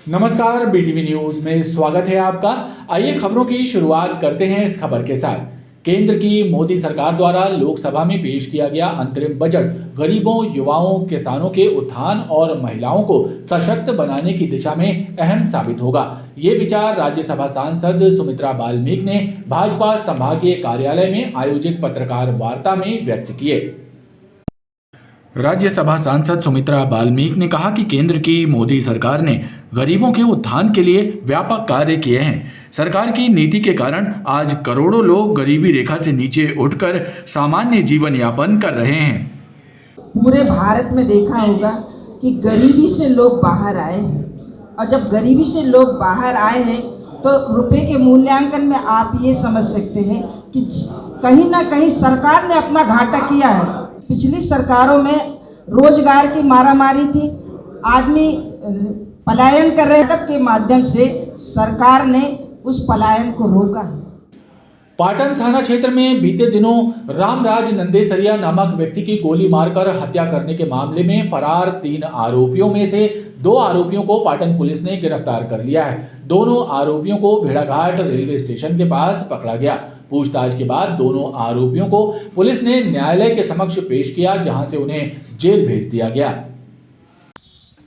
नमस्कार, BTV news में स्वागत है आपका। आइए खबरों की शुरुआत करते हैं इस खबर के साथ। केंद्र की मोदी सरकार द्वारा लोकसभा में पेश किया गया अंतरिम बजट गरीबों, युवाओं, किसानों के उत्थान और महिलाओं को सशक्त बनाने की दिशा में अहम साबित होगा। ये विचार राज्यसभा सांसद सुमित्रा बाल्मीकि ने भाजपा संभागीय कार्यालय में आयोजित पत्रकार वार्ता में व्यक्त किए। राज्यसभा सांसद सुमित्रा बाल्मीकि ने कहा कि केंद्र की मोदी सरकार ने गरीबों के उत्थान के लिए व्यापक कार्य किए हैं। सरकार की नीति के कारण आज करोड़ों लोग गरीबी रेखा से नीचे उठकर सामान्य जीवन यापन कर रहे हैं। पूरे भारत में देखा होगा कि गरीबी से लोग बाहर आए हैं, और जब गरीबी से लोग बाहर आए हैं तो रुपए के मूल्यांकन में आप ये समझ सकते हैं कि कहीं ना कहीं सरकार ने अपना घाटा किया है। पिछली सरकारों में रोजगार की मारामारी थी, आदमी पलायन कर रहे के माध्यम से सरकार ने उस पलायन को रोका। पाटन थाना क्षेत्र में बीते दिनों रामराज नंदेसरिया नामक व्यक्ति की गोली मारकर हत्या करने के मामले में फरार 3 आरोपियों में से 2 आरोपियों को पाटन पुलिस ने गिरफ्तार कर लिया है। दोनों आरोपियों को भेड़ाघाट रेलवे स्टेशन के पास पकड़ा गया। पूछताछ के बाद दोनों आरोपियों को पुलिस ने न्यायालय के समक्ष पेश किया, जहां से उन्हें जेल भेज दिया गया।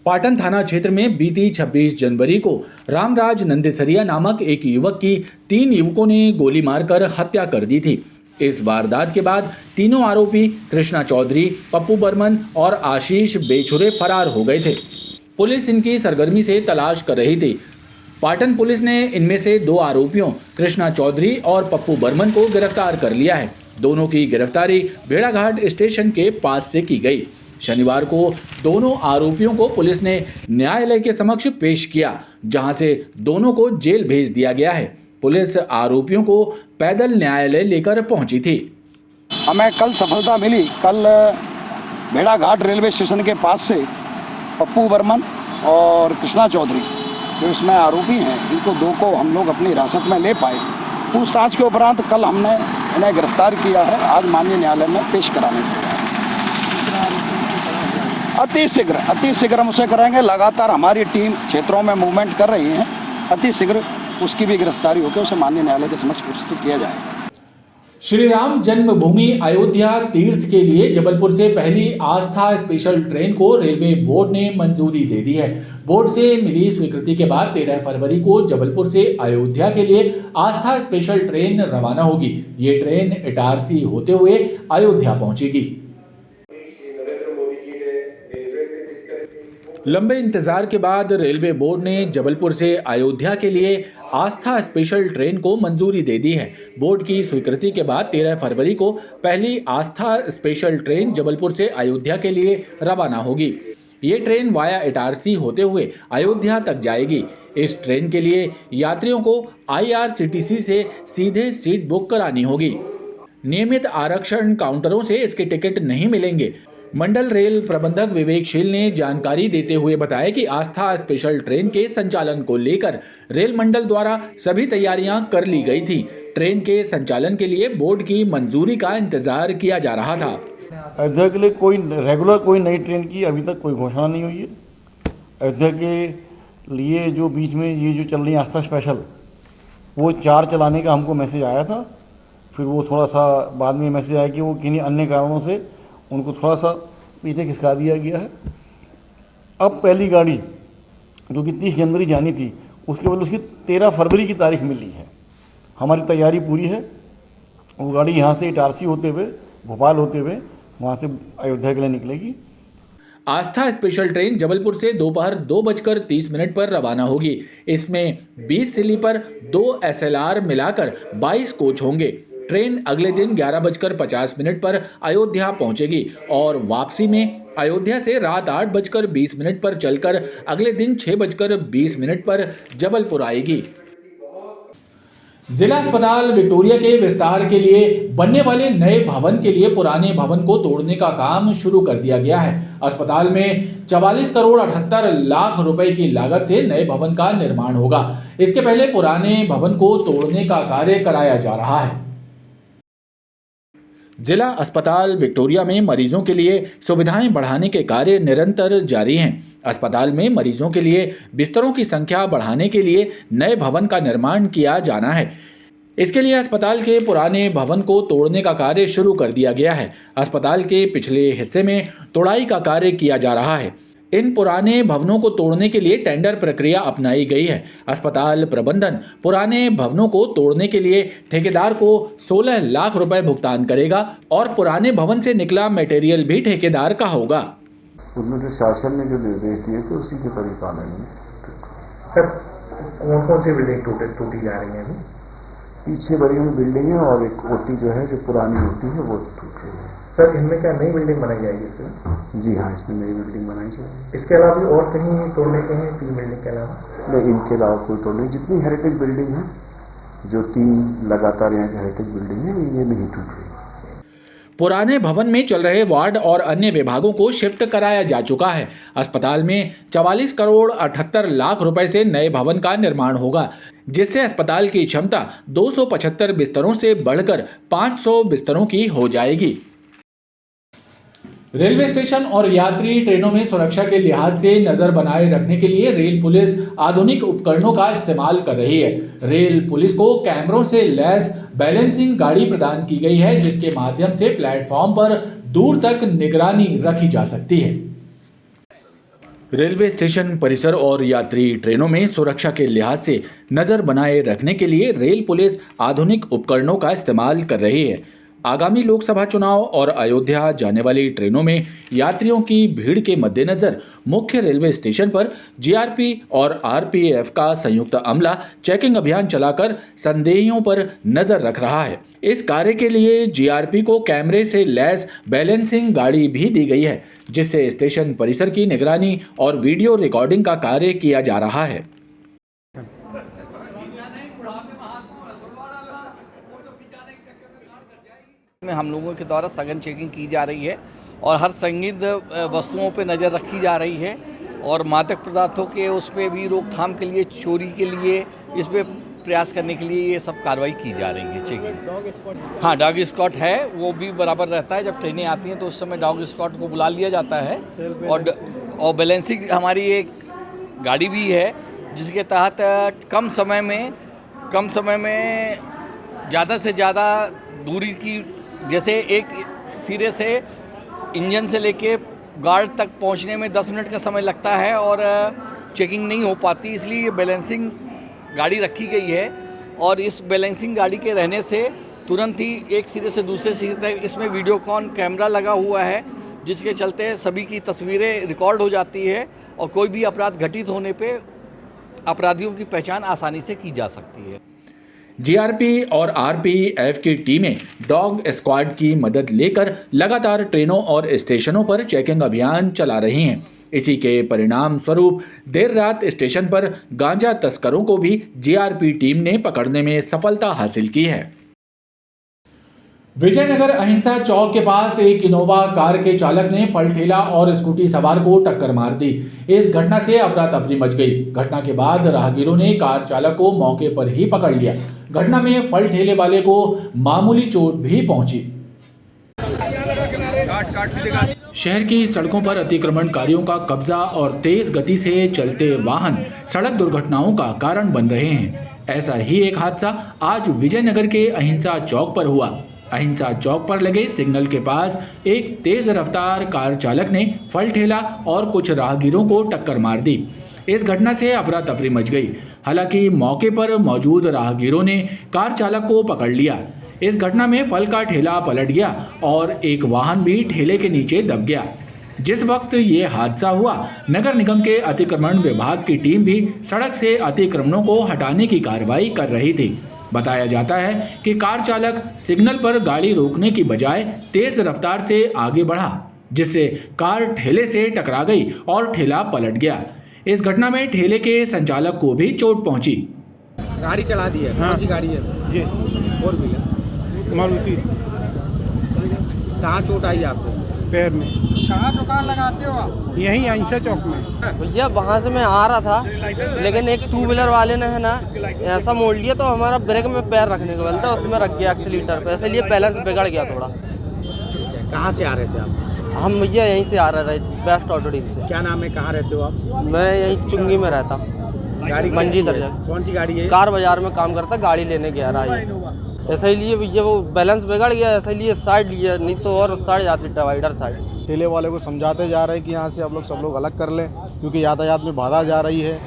पाटन थाना क्षेत्र में बीती 26 जनवरी को रामराज नंदेसरिया नामक एक युवक की 3 युवकों ने गोली मारकर हत्या कर दी थी। इस वारदात के बाद तीनों आरोपी कृष्णा चौधरी, पप्पू बर्मन और आशीष बेछुरे फरार हो गए थे। पुलिस इनकी सरगर्मी से तलाश कर रही थी। पाटन पुलिस ने इनमें से 2 आरोपियों कृष्णा चौधरी और पप्पू बर्मन को गिरफ्तार कर लिया है। दोनों की गिरफ्तारी भेड़ाघाट स्टेशन के पास से की गई। शनिवार को दोनों आरोपियों को पुलिस ने न्यायालय के समक्ष पेश किया, जहां से दोनों को जेल भेज दिया गया है। पुलिस आरोपियों को पैदल न्यायालय लेकर पहुंची थी। हमें कल सफलता मिली। कल भेड़ाघाट रेलवे स्टेशन के पास से पप्पू बर्मन और कृष्णा चौधरी जो इसमें आरोपी हैं, इनको 2 को हम लोग अपनी हिरासत में ले पाए। पूछताछ के उपरांत कल हमने इन्हें गिरफ्तार किया है। आज माननीय न्यायालय में पेश कराने के लिए अति शीघ्र हम उसे कराएंगे। लगातार हमारी टीम क्षेत्रों में मूवमेंट कर रही है। अति शीघ्र उसकी भी गिरफ्तारी होकर उसे माननीय न्यायालय के समक्ष प्रस्तुत किया जाएगा। श्री राम जन्मभूमि अयोध्या तीर्थ के लिए जबलपुर से पहली आस्था स्पेशल ट्रेन को रेलवे बोर्ड ने मंजूरी दे दी है। बोर्ड से मिली स्वीकृति के बाद 13 फरवरी को जबलपुर से अयोध्या के लिए आस्था स्पेशल ट्रेन रवाना होगी। ये ट्रेन इटारसी होते हुए अयोध्या पहुंचेगी। लंबे इंतजार के बाद रेलवे बोर्ड ने जबलपुर से अयोध्या के लिए आस्था स्पेशल ट्रेन को मंजूरी दे दी है। बोर्ड की स्वीकृति के बाद 13 फरवरी को पहली आस्था स्पेशल ट्रेन जबलपुर से अयोध्या के लिए रवाना होगी। ये ट्रेन वाया इटारसी होते हुए अयोध्या तक जाएगी। इस ट्रेन के लिए यात्रियों को IRCTC से सीधे सीट बुक करानी होगी। नियमित आरक्षण काउंटरों से इसके टिकट नहीं मिलेंगे। मंडल रेल प्रबंधक विवेकशील ने जानकारी देते हुए बताया कि आस्था स्पेशल ट्रेन के संचालन को लेकर रेल मंडल द्वारा सभी तैयारियां कर ली गई थी। ट्रेन के संचालन के लिए बोर्ड की मंजूरी का इंतजार किया जा रहा था। अयोध्या के लिए कोई नई ट्रेन की अभी तक कोई घोषणा नहीं हुई है। अयोध्या के लिए जो बीच में ये जो चल रही है आस्था स्पेशल, वो 4 चलाने का हमको मैसेज आया था। फिर वो थोड़ा सा बाद में मैसेज आया कि वो किन्हीं अन्य कारणों से उनको थोड़ा सा पीछे खिसका दिया गया है। अब पहली गाड़ी जो कि 30 जनवरी जानी थी, उसके बदले उसकी 13 फरवरी की तारीख मिली है। हमारी तैयारी पूरी है। वो गाड़ी यहाँ से इटारसी होते हुए, भोपाल होते हुए वहाँ से अयोध्या के लिए निकलेगी। आस्था स्पेशल ट्रेन जबलपुर से दोपहर 2:30 पर रवाना होगी। इसमें 20 स्लीपर, 2 SLR मिलाकर 22 कोच होंगे। ट्रेन अगले दिन 11:50 पर अयोध्या पहुंचेगी और वापसी में अयोध्या से रात 8:20 पर चलकर अगले दिन 6:20 पर जबलपुर आएगी। जिला अस्पताल विक्टोरिया के विस्तार के लिए बनने वाले नए भवन के लिए पुराने भवन को तोड़ने का काम शुरू कर दिया गया है। अस्पताल में 44 करोड़ 78 लाख रुपए की लागत से नए भवन का निर्माण होगा। इसके पहले पुराने भवन को तोड़ने का कार्य कराया जा रहा है। जिला अस्पताल विक्टोरिया में मरीजों के लिए सुविधाएं बढ़ाने के कार्य निरंतर जारी हैं। अस्पताल में मरीजों के लिए बिस्तरों की संख्या बढ़ाने के लिए नए भवन का निर्माण किया जाना है। इसके लिए अस्पताल के पुराने भवन को तोड़ने का कार्य शुरू कर दिया गया है। अस्पताल के पिछले हिस्से में तोड़ाई का कार्य किया जा रहा है। इन पुराने भवनों को तोड़ने के लिए टेंडर प्रक्रिया अपनाई गई है। अस्पताल प्रबंधन पुराने भवनों को तोड़ने के लिए ठेकेदार को 16 लाख रुपए भुगतान करेगा और पुराने भवन से निकला मटेरियल भी ठेकेदार का होगा। उनमें जो शासन ने जो निर्देश दिए थे उसी के परिपालन में। सर कौन सी बिल्डिंग टूटी जा रही है अभी? पीछे बड़ी हुई बिल्डिंग है और एक ओटी जो है, जो पुरानी ओटी है, वो टूट रही है। सर इनमें क्या नई बिल्डिंग बनाई जाएगी इसमें? जी हाँ, इसमें नई बिल्डिंग बनाई जाएगी। इसके अलावा भी और कहीं तोड़ने के हैं 3 बिल्डिंग के अलावा? नहीं, इनके अलावा कोई तोड़ नहीं। जितनी हेरिटेज बिल्डिंग है, जो 3 लगातार यहाँ की हेरिटेज बिल्डिंग है, ये नहीं टूट रही। पुराने भवन में चल रहे वार्ड और अन्य विभागों को शिफ्ट कराया जा चुका है। अस्पताल में 44 करोड़ 78 लाख रुपए से नए भवन का निर्माण होगा, जिससे अस्पताल की क्षमता 275 बिस्तरों से बढ़कर 500 बिस्तरों की हो जाएगी। रेलवे स्टेशन और यात्री ट्रेनों में सुरक्षा के लिहाज से नजर बनाए रखने के लिए रेल पुलिस आधुनिक उपकरणों का इस्तेमाल कर रही है। रेल पुलिस को कैमरों से लैस बैलेंसिंग गाड़ी प्रदान की गई है, जिसके माध्यम से प्लेटफॉर्म पर दूर तक निगरानी रखी जा सकती है। रेलवे स्टेशन परिसर और यात्री ट्रेनों में सुरक्षा के लिहाज से नजर बनाए रखने के लिए रेल पुलिस आधुनिक उपकरणों का इस्तेमाल कर रही है। आगामी लोकसभा चुनाव और अयोध्या जाने वाली ट्रेनों में यात्रियों की भीड़ के मद्देनजर मुख्य रेलवे स्टेशन पर जीआरपी और आरपीएफ का संयुक्त अमला चेकिंग अभियान चलाकर संदेहियों पर नजर रख रहा है। इस कार्य के लिए जीआरपी को कैमरे से लैस बैलेंसिंग गाड़ी भी दी गई है, जिससे स्टेशन परिसर की निगरानी और वीडियो रिकॉर्डिंग का कार्य किया जा रहा है। में हम लोगों के द्वारा सघन चेकिंग की जा रही है और हर संदिग्ध वस्तुओं पर नज़र रखी जा रही है और मादक पदार्थों के उस पर भी रोकथाम के लिए, चोरी के लिए, इस पर प्रयास करने के लिए ये सब कार्रवाई की जा रही है। चेकिंग, हाँ, डॉग स्क्वाड है, वो भी बराबर रहता है। जब ट्रेनें आती हैं तो उस समय डॉग स्क्वाड को बुला लिया जाता है और बैलेंसिंग हमारी एक गाड़ी भी है, जिसके तहत कम समय में ज़्यादा से ज़्यादा दूरी की, जैसे एक सिरे से इंजन से लेके गार्ड तक पहुंचने में 10 मिनट का समय लगता है और चेकिंग नहीं हो पाती, इसलिए ये बैलेंसिंग गाड़ी रखी गई है। और इस बैलेंसिंग गाड़ी के रहने से तुरंत ही एक सिरे से दूसरे सिरे तक इसमें वीडियोकॉन कैमरा लगा हुआ है, जिसके चलते सभी की तस्वीरें रिकॉर्ड हो जाती है और कोई भी अपराध घटित होने पे अपराधियों की पहचान आसानी से की जा सकती है। जीआरपी और आरपीएफ की टीमें डॉग स्क्वाड की मदद लेकर लगातार ट्रेनों और स्टेशनों पर चेकिंग अभियान चला रही हैं। इसी के परिणाम स्वरूप देर रात स्टेशन पर गांजा तस्करों को भी जीआरपी टीम ने पकड़ने में सफलता हासिल की है। विजयनगर अहिंसा चौक के पास एक इनोवा कार के चालक ने फल ठेला और स्कूटी सवार को टक्कर मार दी। इस घटना से अफरा तफरी मच गई। घटना के बाद राहगीरों ने कार चालक को मौके पर ही पकड़ लिया। घटना में फल ठेले वाले को मामूली चोट भी पहुंची। शहर की सड़कों पर अतिक्रमणकारियों का कब्जा और तेज गति से चलते वाहन सड़क दुर्घटनाओं का कारण बन रहे हैं। ऐसा ही एक हादसा आज विजयनगर के अहिंसा चौक पर हुआ। अहिंसा चौक पर लगे सिग्नल के पास एक तेज रफ्तार कार चालक ने फल ठेला और कुछ राहगीरों को टक्कर मार दी। इस घटना से अफरा तफरी मच गई। हालांकि मौके पर मौजूद राहगीरों ने कार चालक को पकड़ लिया। इस घटना में फल का ठेला पलट गया और एक वाहन भी ठेले के नीचे दब गया। जिस वक्त ये हादसा हुआ, नगर निगम के अतिक्रमण विभाग की टीम भी सड़क से अतिक्रमणों को हटाने की कार्रवाई कर रही थी। बताया जाता है कि कार चालक सिग्नल पर गाड़ी रोकने की बजाय तेज रफ्तार से आगे बढ़ा, जिससे कार ठेले से टकरा गई और ठेला पलट गया। इस घटना में ठेले के संचालक को भी चोट पहुंची। गाड़ी चला दी है। हाँ। कौन सी गाड़ी है जी? Four wheeler Maruti. कहाँ चोट आई आपको? पैर में। कहाँ दुकान लगाते हो आप? यहीं अहिंसा चौक में। भैया वहाँ से मैं आ रहा था, लेकिन एक 2 व्हीलर वाले ने है ना ऐसा मोड़ लिया, तो हमारा ब्रेक में पैर रखने को बोलता, उसमें रख गया एक्सीलेटर पे, इसलिए बैलेंस बिगड़ गया थोड़ा। कहाँ से आ रहे थे आप? हम भैया यहीं से आ रहे बेस्ट ऑटो डील से। क्या नाम है, कहाँ रहते हो आप? मैं यहीं चुंगी में रहता हूँ, गाड़ी मंजी दर्जा। कौन सी गाड़ी है? कार बाजार में काम करता, गाड़ी लेने गया रहा ये। ऐसा ही लिए भैया, वो बैलेंस बिगड़ गया, ऐसा ही लिए साइड लिया, नहीं तो और साइड जाती डिवाइडर साइड। ठेले वाले को समझाते जा रहे हैं कि यहाँ से आप लोग सब लोग अलग कर लें, क्योंकि यातायात में बाधा जा रही है।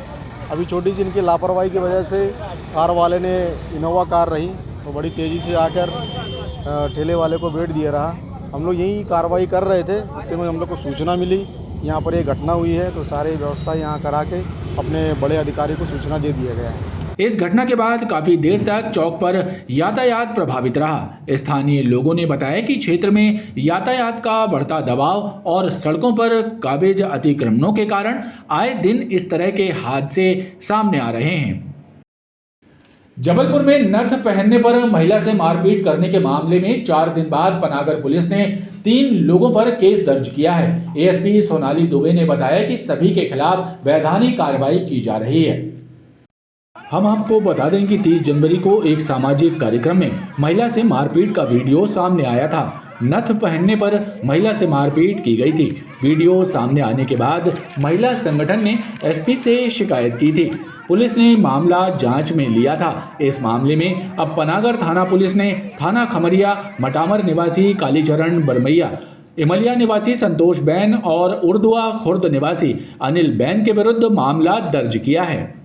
अभी छोटी सी इनकी लापरवाही की वजह से कार वाले ने, इनोवा कार रही, तो बड़ी तेज़ी से आकर ठेले वाले को बेट दिया रहा। हम लोग यही कार्रवाई कर रहे थे, तो हम लोग को सूचना मिली यहाँ पर ये घटना हुई है, तो सारी व्यवस्था यहाँ करा के अपने बड़े अधिकारी को सूचना दे दिया गया है। इस घटना के बाद काफी देर तक चौक पर यातायात प्रभावित रहा। स्थानीय लोगों ने बताया कि क्षेत्र में यातायात का बढ़ता दबाव और सड़कों पर काबिज अतिक्रमणों के कारण आए दिन इस तरह के हादसे सामने आ रहे हैं। जबलपुर में नथ पहनने पर महिला से मारपीट करने के मामले में 4 दिन बाद पनागर पुलिस ने 3 लोगों पर केस दर्ज किया है। एएसपी सोनाली दुबे ने बताया कि सभी के खिलाफ वैधानिक कार्रवाई की जा रही है। हम आपको बता दें कि 30 जनवरी को एक सामाजिक कार्यक्रम में महिला से मारपीट का वीडियो सामने आया था। नथ पहनने पर महिला से मारपीट की गई थी। वीडियो सामने आने के बाद महिला संगठन ने एसपी से शिकायत की थी। पुलिस ने मामला जांच में लिया था। इस मामले में अब पनागर थाना पुलिस ने थाना खमरिया, मटामर निवासी कालीचरण बरमैया, इमलिया निवासी संतोष बैन और उर्दुआ खुर्द निवासी अनिल बैन के विरुद्ध मामला दर्ज किया है।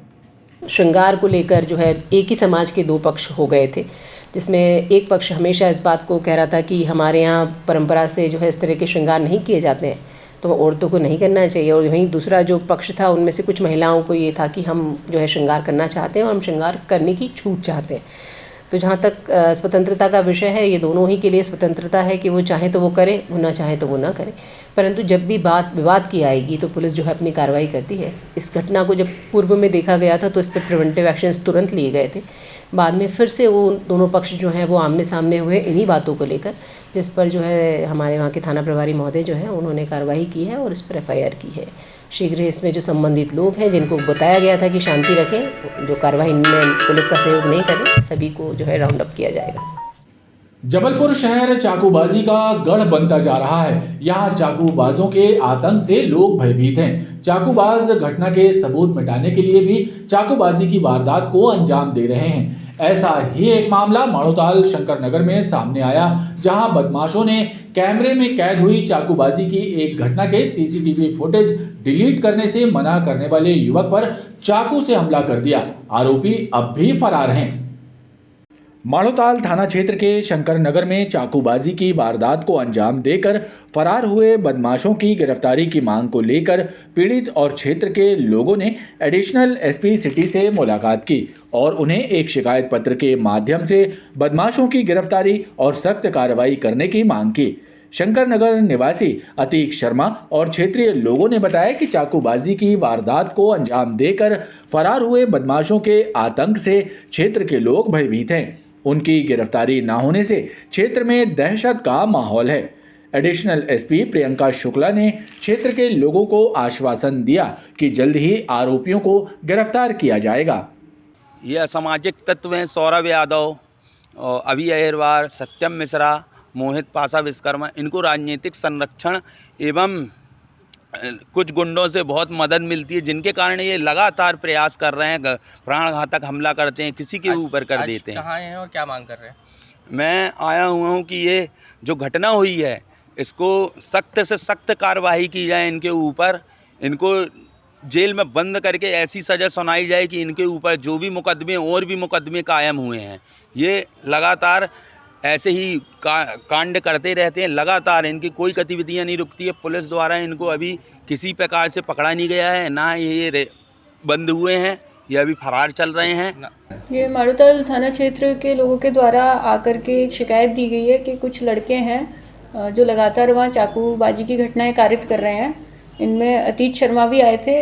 श्रृंगार को लेकर जो है एक ही समाज के 2 पक्ष हो गए थे, जिसमें एक पक्ष हमेशा इस बात को कह रहा था कि हमारे यहाँ परंपरा से जो है इस तरह के श्रृंगार नहीं किए जाते हैं, तो औरतों को नहीं करना चाहिए। और वहीं दूसरा जो पक्ष था, उनमें से कुछ महिलाओं को ये था कि हम जो है श्रृंगार करना चाहते हैं और हम श्रृंगार करने की छूट चाहते हैं। तो जहाँ तक स्वतंत्रता का विषय है, ये दोनों ही के लिए स्वतंत्रता है कि वो चाहे तो वो करें, वो ना चाहे तो वो ना करें। परंतु जब भी बात विवाद की आएगी तो पुलिस जो है अपनी कार्रवाई करती है। इस घटना को जब पूर्व में देखा गया था तो इस पर प्रिवेंटिव एक्शंस तुरंत लिए गए थे। बाद में फिर से वो दोनों पक्ष जो हैं वो आमने सामने हुए इन्हीं बातों को लेकर, जिस पर जो है हमारे वहाँ के थाना प्रभारी महोदय जो है उन्होंने कार्रवाई की है और इस पर FIR की है। शीघ्र ही इसमें जो संबंधित लोग हैं, जिनको बताया गया था कि शांति रखें, जो कार्रवाई में पुलिस का सहयोग नहीं करें, सभी को जो है राउंड अप किया जाएगा। जबलपुर शहर चाकूबाजी का गढ़ बनता जा रहा है। यहाँ चाकूबाजों के आतंक से लोग भयभीत हैं। चाकूबाज घटना के सबूत मिटाने के लिए भी चाकूबाजी की वारदात को अंजाम दे रहे हैं। ऐसा ही एक मामला माणोताल शंकर नगर में सामने आया, जहां बदमाशों ने कैमरे में कैद हुई चाकूबाजी की एक घटना के CCTV फुटेज डिलीट करने से मना करने वाले युवक पर चाकू से हमला कर दिया। आरोपी अब भी फरार हैं। माणोताल थाना क्षेत्र के शंकर नगर में चाकूबाजी की वारदात को अंजाम देकर फरार हुए बदमाशों की गिरफ्तारी की मांग को लेकर पीड़ित और क्षेत्र के लोगों ने एडिशनल SP सिटी से मुलाकात की और उन्हें एक शिकायत पत्र के माध्यम से बदमाशों की गिरफ्तारी और सख्त कार्रवाई करने की मांग की। शंकर नगर निवासी अतीक शर्मा और क्षेत्रीय लोगों ने बताया कि चाकूबाजी की वारदात को अंजाम देकर फरार हुए बदमाशों के आतंक से क्षेत्र के लोग भयभीत हैं। उनकी गिरफ्तारी न होने से क्षेत्र में दहशत का माहौल है। एडिशनल SP प्रियंका शुक्ला ने क्षेत्र के लोगों को आश्वासन दिया कि जल्द ही आरोपियों को गिरफ्तार किया जाएगा। ये असामाजिक तत्व हैं सौरभ यादव, अभी अहिरवार, सत्यम मिश्रा, मोहित पासा विश्वकर्मा, इनको राजनीतिक संरक्षण एवं कुछ गुंडों से बहुत मदद मिलती है, जिनके कारण ये लगातार प्रयास कर रहे हैं, प्राणघातक हमला करते हैं, किसी के ऊपर कर देते हैं। कहाँ हैं और क्या मांग कर रहे हैं? मैं आया हुआ हूँ कि ये जो घटना हुई है इसको सख्त से सख्त कार्रवाई की जाए, इनके ऊपर, इनको जेल में बंद करके ऐसी सज़ा सुनाई जाए कि इनके ऊपर जो भी मुकदमे और भी मुकदमे कायम हुए हैं, ये लगातार ऐसे ही कांड करते रहते हैं। लगातार इनकी कोई गतिविधियां नहीं रुकती है। पुलिस द्वारा इनको अभी किसी प्रकार से पकड़ा नहीं गया है, ना ये बंद हुए हैं, ये अभी फरार चल रहे हैं। ये माणोताल थाना क्षेत्र के लोगों के द्वारा आकर के एक शिकायत दी गई है कि कुछ लड़के हैं जो लगातार वहाँ चाकूबाजी की घटनाएं कारित कर रहे हैं। इनमें अतीत शर्मा भी आए थे,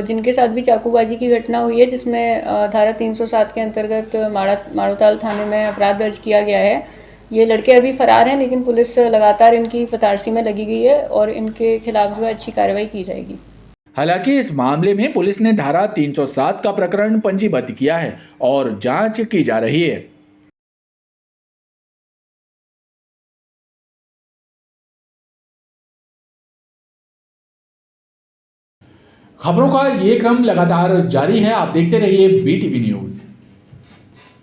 जिनके साथ भी चाकूबाजी की घटना हुई है, जिसमें धारा 307 के अंतर्गत माणोताल थाने में अपराध दर्ज किया गया है। ये लड़के अभी फरार हैं, लेकिन पुलिस लगातार इनकी पतारसी में लगी गई है और इनके खिलाफ जो है अच्छी कार्रवाई की जाएगी। हालांकि इस मामले में पुलिस ने धारा 307 का प्रकरण पंजीबद्ध किया है और जांच की जा रही है। खबरों का ये क्रम लगातार जारी है। आप देखते रहिए BTV न्यूज।